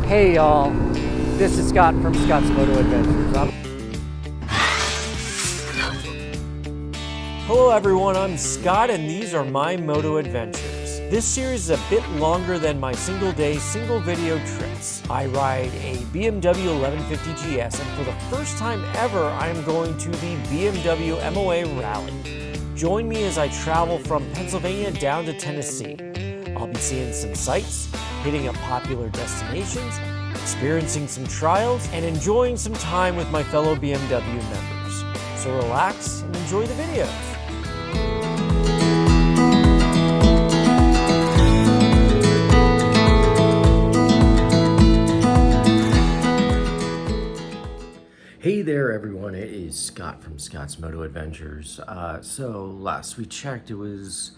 Hey y'all, this is Scott from Scott's Moto Adventures. Hello everyone, I'm Scott and these are my Moto Adventures. This series is a bit longer than my single day, single video trips. I ride a BMW 1150 GS and for the first time ever I am going to the BMW MOA rally. Join me as I travel from Pennsylvania down to Tennessee. I'll be seeing some sights, hitting up popular destinations, experiencing some trials, and enjoying some time with my fellow BMW members. So relax and enjoy the videos. Hey there everyone, it is Scott from Scott's Moto Adventures. So last we checked, it was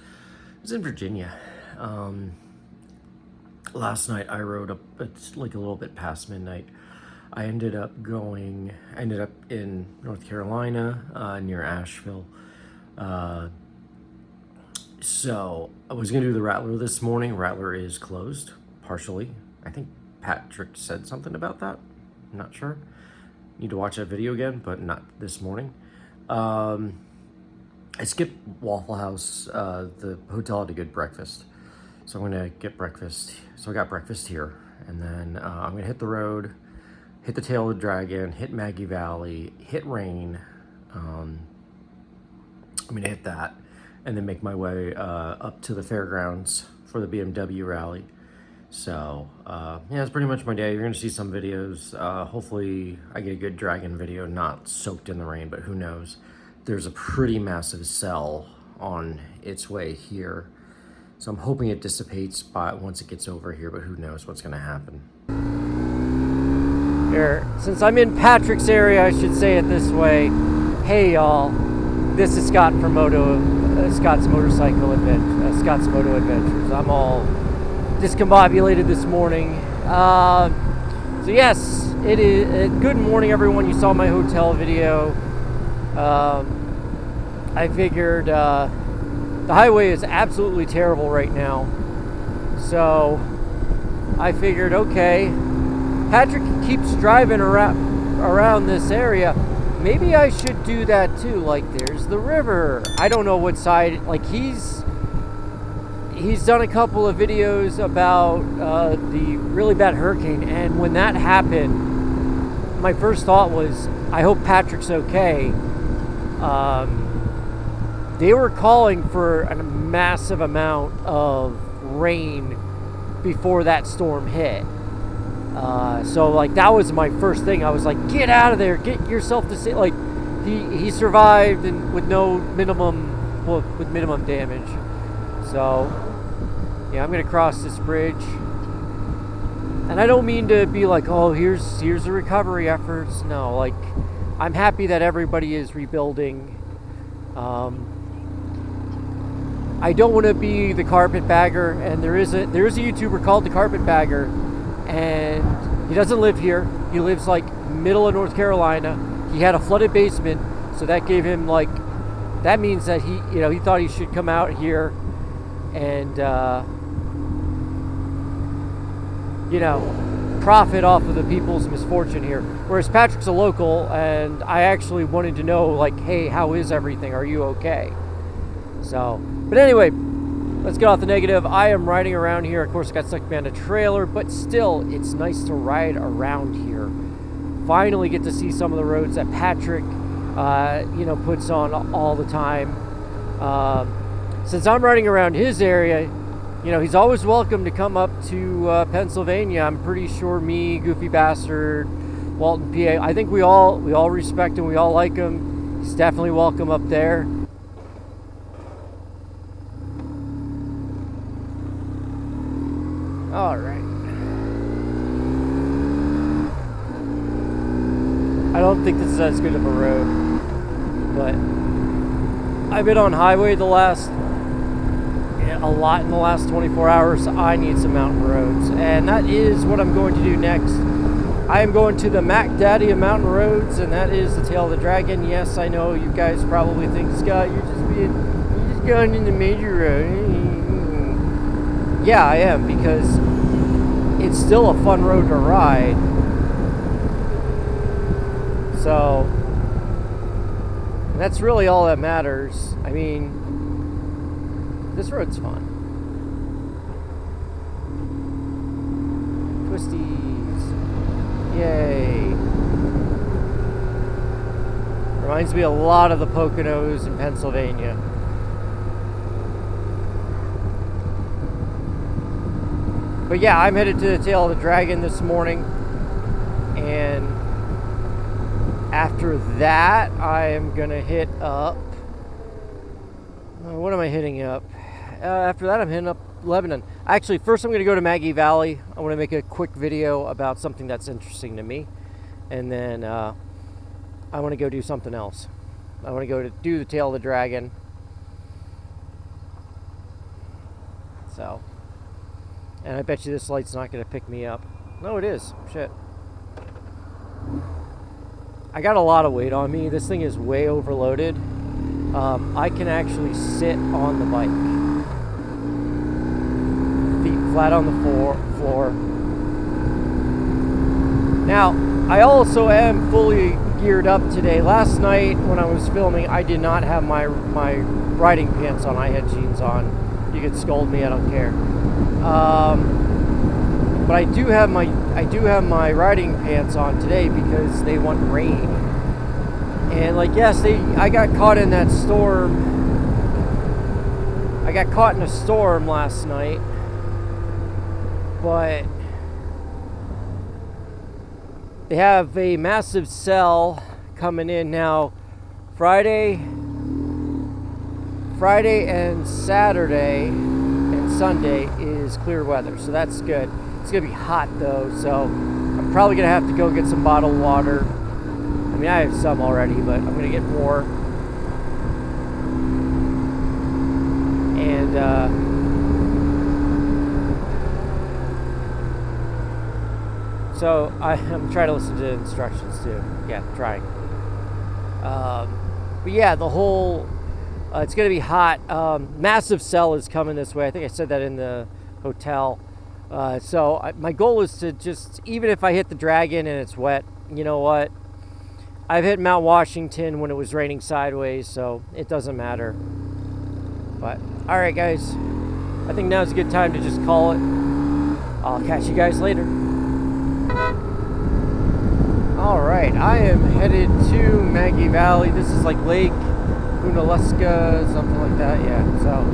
in Virginia. Last night I rode up, it's like a little bit past midnight. I ended up in North Carolina, near Asheville. So I was gonna do the Rattler this morning. Rattler is closed, partially. I think Patrick said something about that, I'm not sure. Need to watch that video again, but not this morning. I skipped Waffle House. The hotel had a good breakfast, so I'm gonna get breakfast. So I got breakfast here, and then I'm gonna hit the road, hit the tail of the dragon, hit Maggie Valley, hit Rain. I'm gonna hit that, and then make my way up to the fairgrounds for the BMW rally. So yeah, that's pretty much my day. You're gonna see some videos. Hopefully I get a good dragon video, not soaked in the rain, but who knows. There's a pretty massive cell on its way here, so I'm hoping it dissipates once it gets over here, but who knows what's gonna happen. Here, since I'm in Patrick's area, I should say it this way. Hey y'all, this is Scott from Scott's Motorcycle Adventures, Scott's Moto Adventures. I'm all discombobulated this morning. So yes, it is. Good morning, everyone. You saw my hotel video. I figured the highway is absolutely terrible right now, so I figured, okay, Patrick keeps driving around this area. Maybe I should do that too. Like, there's the river. I don't know what side. Like, he's done a couple of videos about the really bad hurricane, and when that happened, my first thought was, I hope Patrick's okay. They were calling for a massive amount of rain before that storm hit. So like, that was my first thing. I was like, get out of there, get yourself to safety. Like, he survived and with minimum damage. So yeah, I'm gonna cross this bridge, and I don't mean to be like, oh, here's the recovery efforts. No, like, I'm happy that everybody is rebuilding. I don't want to be the carpetbagger, and there is a YouTuber called the Carpetbagger, and he doesn't live here. He lives like middle of North Carolina. He had a flooded basement, so that gave him like, that means that he thought he should come out here and profit off of the people's misfortune here. Whereas Patrick's a local, and I actually wanted to know, like, hey, how is everything? Are you okay? So, but anyway, let's get off the negative. I am riding around here. Of course, I got stuck behind a trailer, but still, it's nice to ride around here. Finally get to see some of the roads that Patrick, puts on all the time. Since I'm riding around his area, he's always welcome to come up to Pennsylvania. I'm pretty sure me, Goofy Bastard, Walton, PA, I think we all respect him. We all like him. He's definitely welcome up there. All right. I don't think this is as good of a road, but I've been on highway a lot in the last 24 hours. I need some mountain roads, and that is what I'm going to do next. I am going to the Mac Daddy of mountain roads, and that is the Tail of the Dragon. Yes, I know you guys probably think, Scott, you're just going in the major road. Yeah, I am, because it's still a fun road to ride. So that's really all that matters. I mean, this road's fun. Twisties. Yay. Reminds me a lot of the Poconos in Pennsylvania. But yeah, I'm headed to the Tail of the Dragon this morning. And after that, I am going to hit up... what am I hitting up? After that, I'm hitting up Lebanon. Actually, first I'm going to go to Maggie Valley. I want to make a quick video about something that's interesting to me. And then I want to go do something else. I want to go to do the Tail of the Dragon. So, and I bet you this light's not going to pick me up. No, it is. Shit. I got a lot of weight on me. This thing is way overloaded. I can actually sit on the bike. Feet flat on the floor. Now, I also am fully geared up today. Last night when I was filming, I did not have my riding pants on. I had jeans on. You could scold me, I don't care. But I do have my riding pants on today because they want rain. And like, yes, I got caught in that storm. I got caught in a storm last night. But they have a massive cell coming in now. Friday and Saturday and Sunday is clear weather, so that's good. It's gonna be hot though, so I'm probably gonna have to go get some bottled water. I mean, I have some already, but I'm gonna get more. And so I'm trying to listen to instructions too. Yeah, trying. But yeah, the whole it's gonna be hot. Massive cell is coming this way. I think I said that in the hotel. So my goal is to just, even if I hit the Dragon and it's wet, you know what? I've hit Mount Washington when it was raining sideways, so it doesn't matter. But, alright guys, I think now's a good time to just call it. I'll catch you guys later. Alright, I am headed to Maggie Valley. This is like Lake Unalaska, something like that, yeah. So,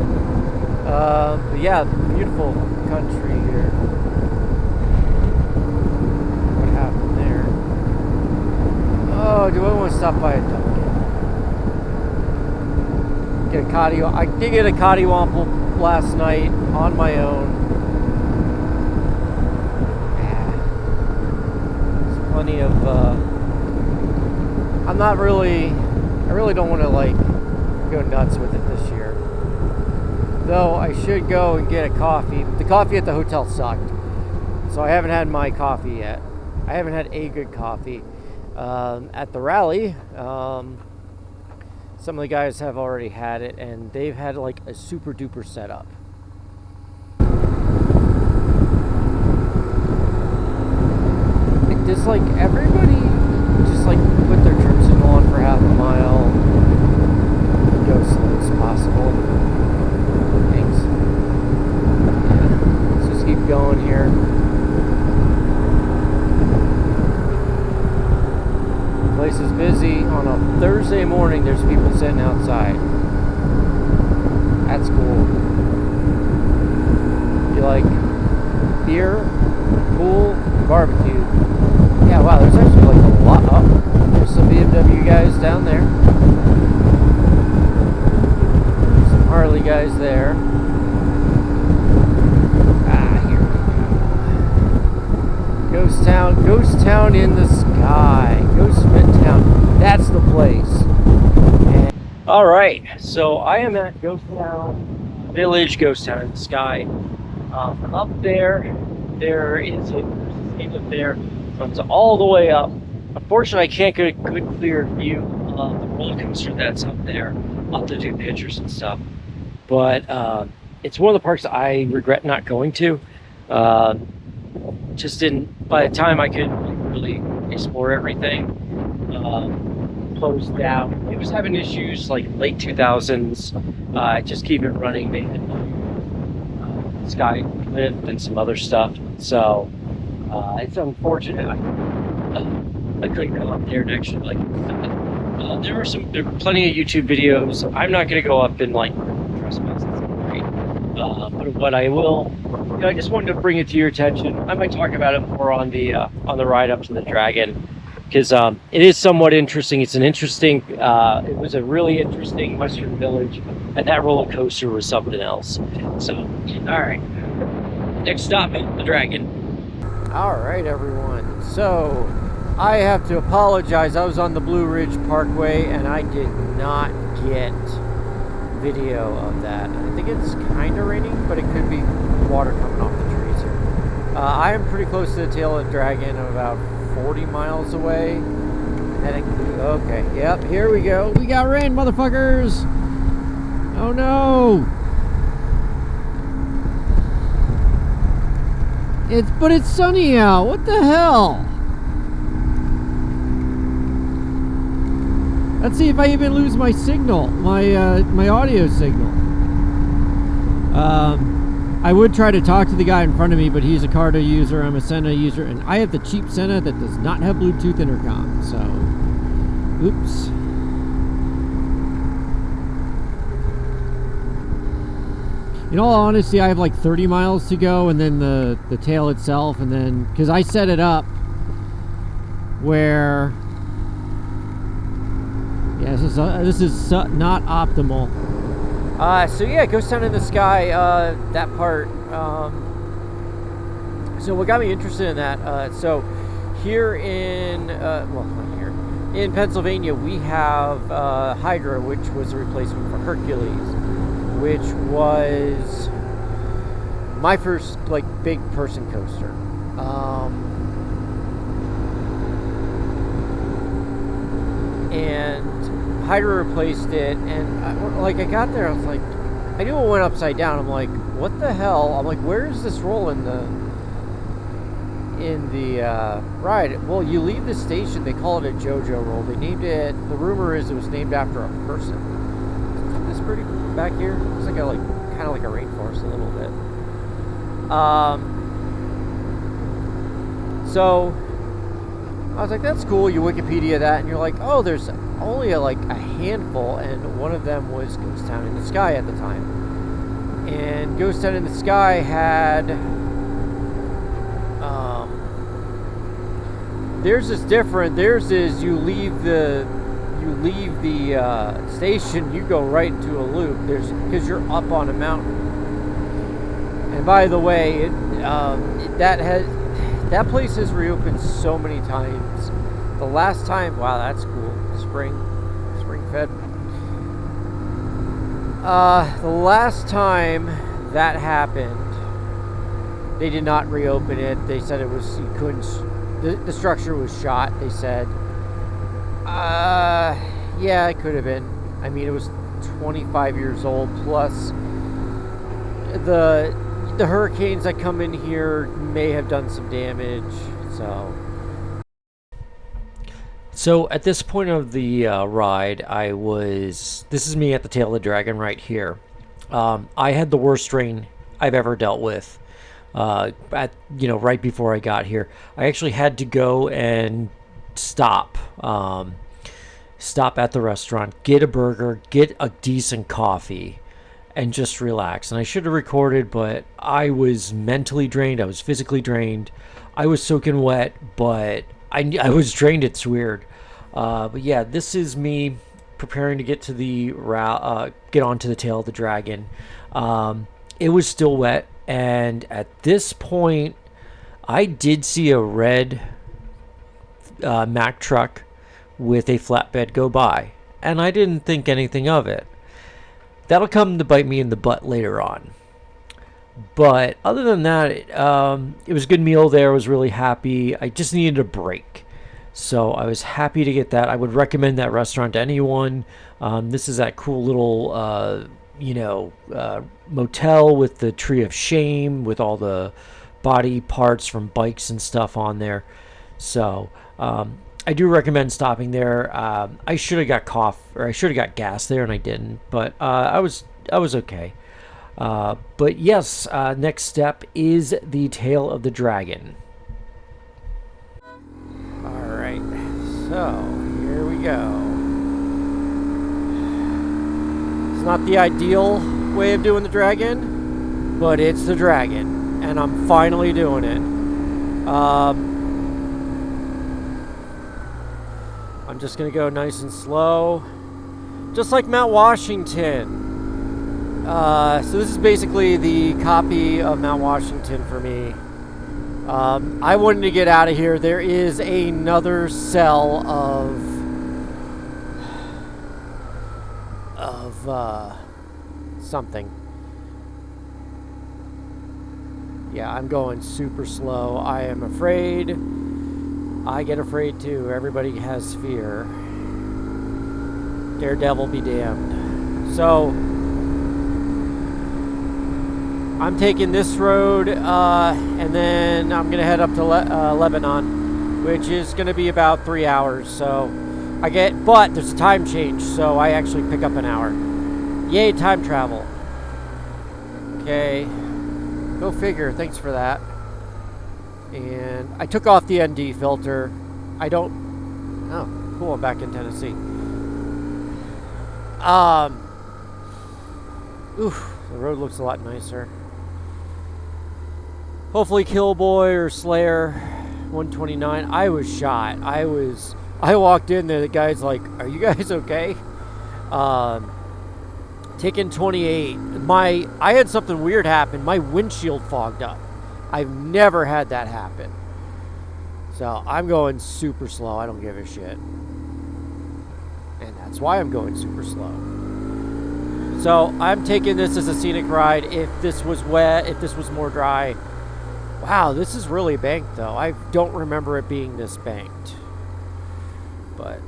but yeah, beautiful country here. What happened there? Oh, do I want to stop by a Dunkin'? Get a I did get a Cottywomple last night on my own. There's plenty of, I really don't want to like go nuts with it this year. Though I should go and get a coffee. The coffee at the hotel sucked. So I haven't had my coffee yet. I haven't had a good coffee. At the rally, some of the guys have already had it, and they've had like a super duper setup. Does like everybody just like put their turn signal on for half a mile? Go as slow as possible. Thanks. Yeah, let's just keep going here. The place is busy. On a Thursday morning, there's people sitting outside. That's cool. You like beer, pool, barbecue? Yeah, wow, there's actually like a lot up. There's some BMW guys down there. Some Harley guys there. Here we go. Ghost Town in the sky. Ghostman Town. That's the place. All right, so I am at Ghost Town Village, Ghost Town in the sky. Up there is a escape up there. Runs all the way up. Unfortunately, I can't get a good clear view of the roller coaster that's up there. I'll have to do pictures and stuff. But it's one of the parks I regret not going to. just didn't, by the time I could really explore everything, closed down. It was having issues like late 2000s, just keep it running. They had sky lift and some other stuff. So it's unfortunate. I couldn't go up there and actually there were plenty of YouTube videos. I'm not going to go up and like trespass. But what I will, I just wanted to bring it to your attention. I might talk about it more on the ride up to the Dragon, because it is somewhat interesting. It's an interesting. It was a really interesting Western village, and that roller coaster was something else. So, all right, next stop, the Dragon. All right, everyone. So, I have to apologize. I was on the Blue Ridge Parkway, and I did not get video of that. I think it's kind of raining, but it could be water coming off the trees here. I am pretty close to the tail of the Dragon. I'm about 40 miles away. Okay, yep, here we go. We got rain, motherfuckers! Oh no! But it's sunny out. What the hell? Let's see if I even lose my signal, my audio signal. I would try to talk to the guy in front of me, but he's a Cardo user, I'm a Sena user, and I have the cheap Sena that does not have Bluetooth intercom, so, oops. In all honesty, I have like 30 miles to go, and then the tail itself, and then, because I set it up where, yeah, this is not optimal. So yeah, Ghost Town in the Sky, that part. So what got me interested in that? So here in, well, not here, in Pennsylvania, we have Hydra, which was a replacement for Hercules, which was my first like big person coaster. And Hydra replaced it, and I got there, I was like, I knew it went upside down. I'm like, what the hell? I'm like, where is this roll in the ride? Well, you leave the station, they call it a JoJo roll. They named it, the rumor is it was named after a person. Isn't this pretty back here? It's like kind of like a rainforest a little bit. So I was like, that's cool. You Wikipedia that, and you're like, oh, there's only a handful, and one of them was Ghost Town in the Sky at the time. And Ghost Town in the Sky had theirs is different. Theirs is you leave the station, you go right into a loop. Because you're up on a mountain. And by the way, that place has reopened so many times. The last time, wow, that's cool. Spring fed. The last time that happened, they did not reopen it. They said it was, you couldn't, the structure was shot. They said, yeah, it could have been. I mean, it was 25 years old, plus the hurricanes that come in here may have done some damage. So at this point of the ride, this is me at the tail of the Dragon right here. I had the worst rain I've ever dealt with. Right before I got here, I actually had to go and stop at the restaurant, get a burger, get a decent coffee, and just relax. And I should have recorded, but I was mentally drained. I was physically drained. I was soaking wet, but I was drained. It's weird. But yeah, this is me preparing to get to get onto the tail of the Dragon. It was still wet, and at this point, I did see a red Mack truck with a flatbed go by, and I didn't think anything of it. That'll come to bite me in the butt later on. But other than that, it was a good meal there. I was really happy. I just needed a break. So I was happy to get that. I would recommend that restaurant to anyone. This is that cool little, motel with the Tree of Shame, with all the body parts from bikes and stuff on there. So I do recommend stopping there. I should have got gas there, and I didn't. But I was okay. But yes, next step is the tail of the dragon. All right, so here we go. It's not the ideal way of doing the dragon, but it's the dragon, and I'm finally doing it. I'm just gonna go nice and slow, just like Mount Washington. So this is basically the copy of Mount Washington for me. I wanted to get out of here. There is another cell of something. Yeah, I'm going super slow. I am afraid. I get afraid too. Everybody has fear. Daredevil be damned. So I'm taking this road, and then I'm gonna head up to Lebanon, which is gonna be about 3 hours. So but there's a time change, so I actually pick up an hour. Yay, time travel. Okay, go figure. Thanks for that. And I took off the ND filter. Oh, cool, I'm back in Tennessee. The road looks a lot nicer. Hopefully Killboy or Slayer 129. I was shot. I walked in there, the guy's like, "Are you guys okay?" Taking 28. I had something weird happen. My windshield fogged up. I've never had that happen. So I'm going super slow. I don't give a shit. And that's why I'm going super slow. So I'm taking this as a scenic ride. If this was wet, if this was more dry. Wow, this is really banked though. I don't remember it being this banked. But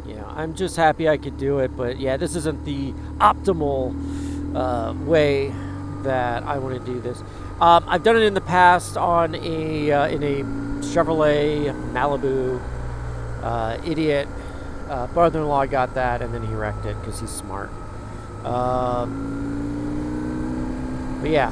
yeah, I'm just happy I could do it. But yeah, this isn't the optimal way that I want to do this. I've done it in the past on in a Chevrolet Malibu. Idiot brother-in-law got that, and then he wrecked it because he's smart. But yeah,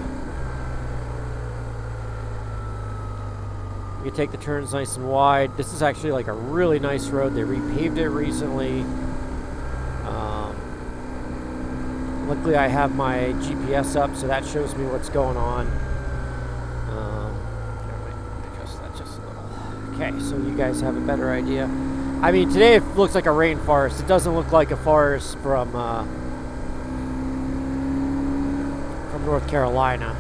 you take the turns nice and wide. This is actually like a really nice road. They repaved it recently. Luckily, I have my GPS up, so that shows me what's going on. Adjust that just a little. Okay, so you guys have a better idea. I mean, today it looks like a rainforest. It doesn't look like a forest from North Carolina,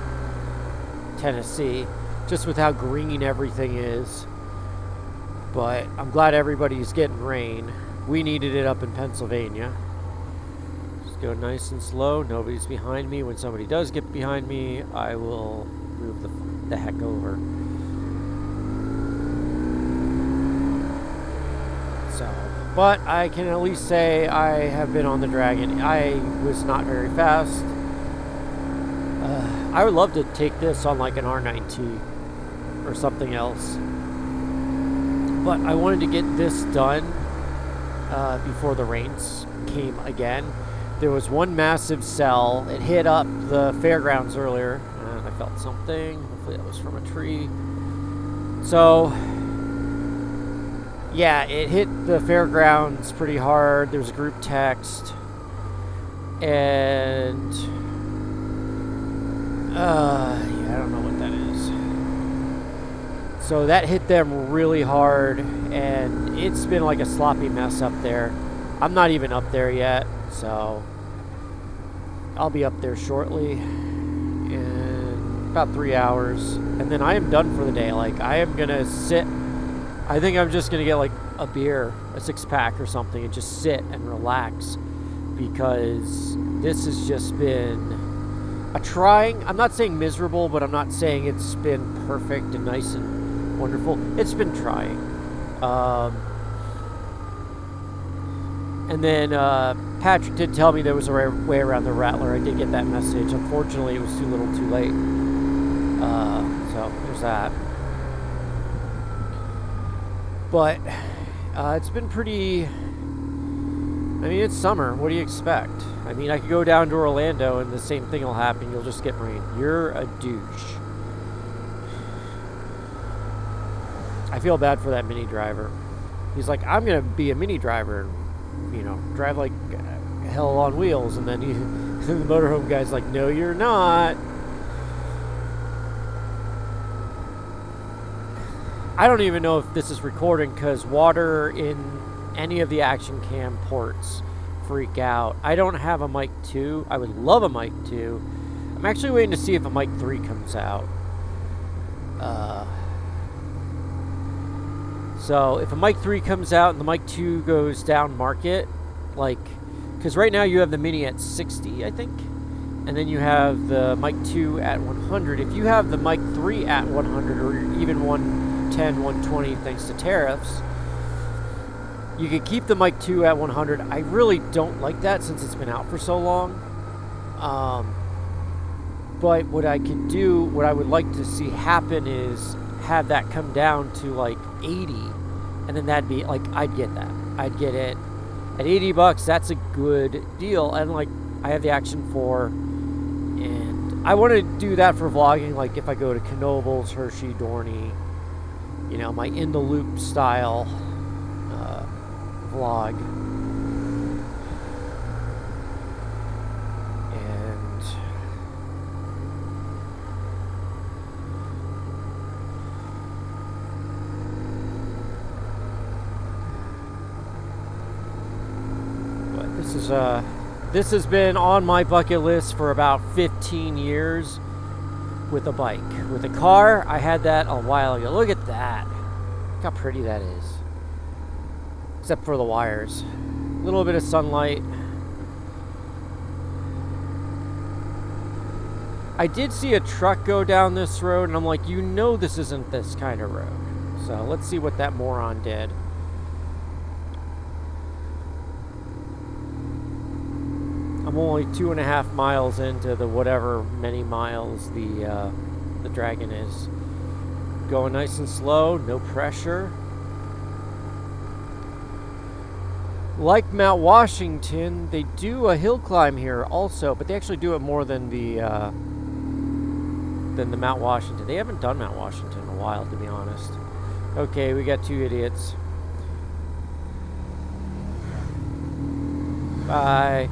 Tennessee, just with how green everything is. But I'm glad everybody's getting rain. We needed it up in Pennsylvania. Go nice and slow. Nobody's behind me. When somebody does get behind me, I will move the heck over. So, but I can at least say I have been on the Dragon. I was not very fast. I would love to take this on like an R9T or something else. But I wanted to get this done before the rains came again. There was one massive cell. It hit up the fairgrounds earlier, and I felt something. Hopefully that was from a tree. So, yeah, it hit the fairgrounds pretty hard. There was a group text. And, yeah, I don't know what that is. So that hit them really hard, and it's been like a sloppy mess up there. I'm not even up there yet. So I'll be up there shortly in about 3 hours, and then I am done for the day. Like, I am gonna sit. I think I'm just gonna get like a beer, a 6-pack or something, and just sit and relax, because this has just been a trying. I'm not saying miserable, but I'm not saying it's been perfect and nice and wonderful. It's been trying. And then Patrick did tell me there was a way around the Rattler. I did get that message. Unfortunately, it was too little too late. So there's that. But it's been pretty. I mean, it's summer. What do you expect? I mean, I could go down to Orlando and the same thing will happen. You'll just get rain. You're a douche. I feel bad for that Mini driver. He's like, I'm going to be a Mini driver and, you know, drive like hell on wheels. And then the motorhome guy's like, no, you're not. I don't even know if this is recording because water in any of the Action Cam ports freak out. I don't have a mic 2. I would love a mic 2. I'm actually waiting to see if a mic 3 comes out. So if a mic 3 comes out and the mic 2 goes down market, like, because right now you have the Mini at 60, I think, and then you have the mic 2 at 100. If you have the mic 3 at 100 or even 110, 120 thanks to tariffs, you could keep the mic 2 at 100. I really don't like that since it's been out for so long. But what I could do, what I would like to see happen is have that come down to like 80, and then that'd be like, I'd get that. I'd get it at $80. That's a good deal. And like, I have the Action 4, and I want to do that for vlogging. Like if I go to Knoebels, Hershey, Dorney, you know, my in the loop style vlog. And but this has been on my bucket list for about 15 years with a bike. With a car, I had that a while ago. Look at that. Look how pretty that is. Except for the wires. A little bit of sunlight. I did see a truck go down this road, and I'm like, you know this isn't this kind of road. So let's see what that moron did. I'm only 2.5 miles into the whatever many miles the Dragon is. Going nice and slow, no pressure. Like Mount Washington, they do a hill climb here also, but they actually do it more than the Mount Washington. They haven't done Mount Washington in a while, to be honest. Okay, we got 2 idiots. Bye.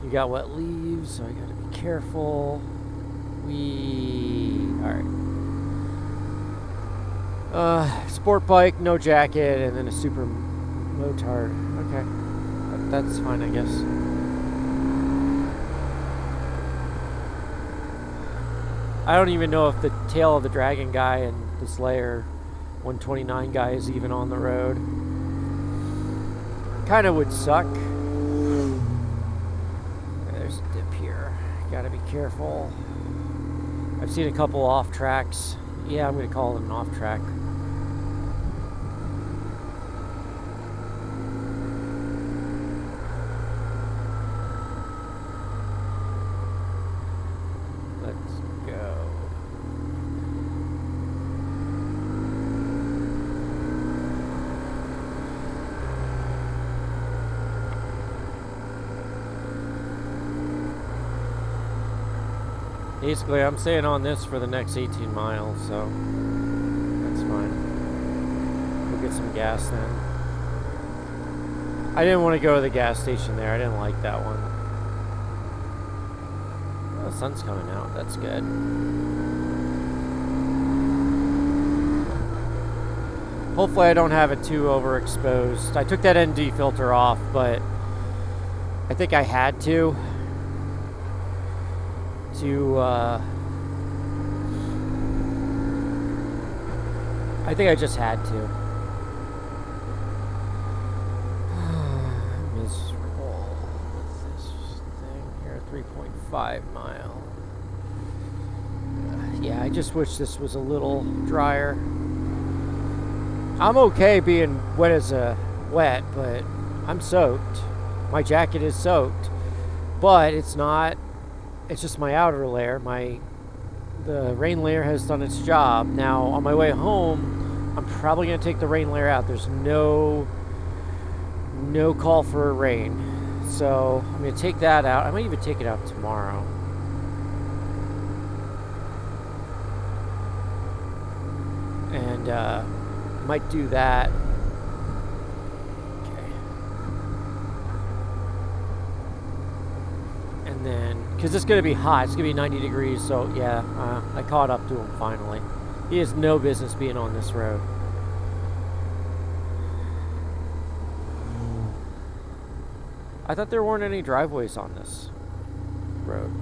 You got wet leaves, so I gotta be careful. Alright. Sport bike, no jacket, and then a super motard. Okay. That's fine, I guess. I don't even know if the tail of the Dragon guy and the Slayer 129 guy is even on the road. Kind of would suck. There's a dip here. Gotta be careful. I've seen a couple off tracks. Yeah, I'm gonna call it an off track. Let's go. Basically, I'm staying on this for the next 18 miles, so that's fine. We'll get some gas then. I didn't want to go to the gas station there. I didn't like that one. Oh, the sun's coming out. That's good. Hopefully I don't have it too overexposed. I took that ND filter off, but I think I had to. I think I just had to. Miserable with this thing here, 3.5 mile. Yeah, I just wish this was a little drier. I'm okay being wet as a wet, but I'm soaked. My jacket is soaked, but it's not. It's just my outer layer, my the rain layer has done its job. Now on my way home, I'm probably going to take the rain layer out. There's no call for a rain, so I'm going to take that out. I might even take it out tomorrow. And might do that. Okay. And then, because it's going to be hot, it's going to be 90 degrees, so yeah, I caught up to him finally. He has no business being on this road. I thought there weren't any driveways on this road.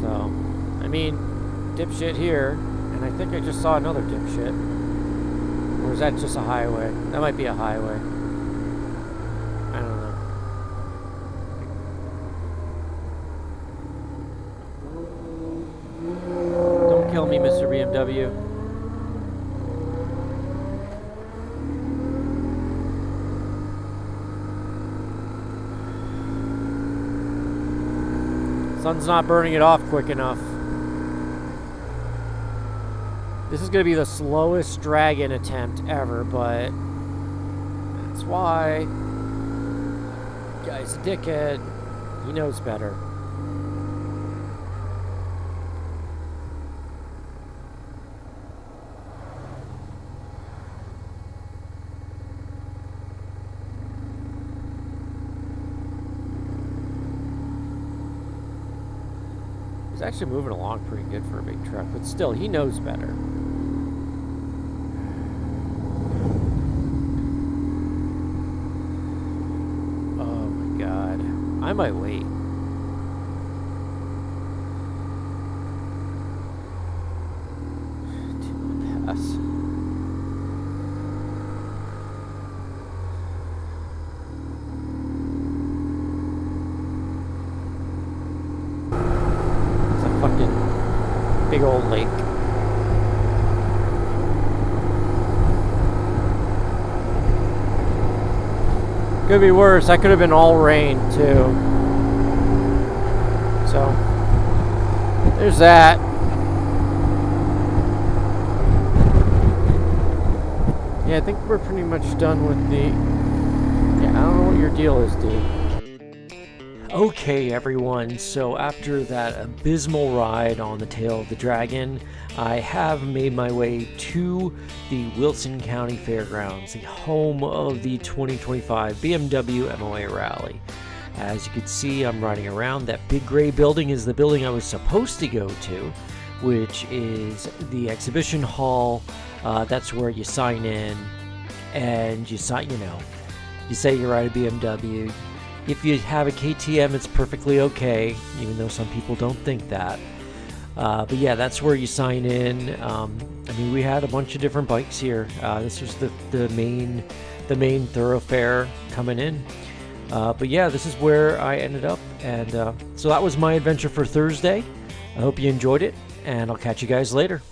So, I mean, dipshit here, and I think I just saw another dipshit. Or is that just a highway? That might be a highway. I don't know. Don't kill me, Mr. BMW. Sun's not burning it off quick enough. This is going to be the slowest drag-in attempt ever, but that's why. Guy's a dickhead. He knows better. He's actually moving along pretty good for a big truck, but still, he knows better. Oh my god. I might wait. Pass. Big old lake. Could be worse. That could have been all rain too. So there's that. Yeah, I think we're pretty much done with the. Yeah, I don't know what your deal is, dude. Okay, everyone, so after that abysmal ride on the tail of the dragon, I have made my way to the Wilson County Fairgrounds, the home of the 2025 BMW MOA rally. As you can see, I'm riding around. That big gray building is the building I was supposed to go to, which is the exhibition hall. That's where you sign in and you say you ride a BMW. If you have a KTM, it's perfectly okay, even though some people don't think that. But yeah, that's where you sign in. I mean, we had a bunch of different bikes here. This was the main thoroughfare coming in. But yeah, this is where I ended up. And so that was my adventure for Thursday. I hope you enjoyed it, and I'll catch you guys later.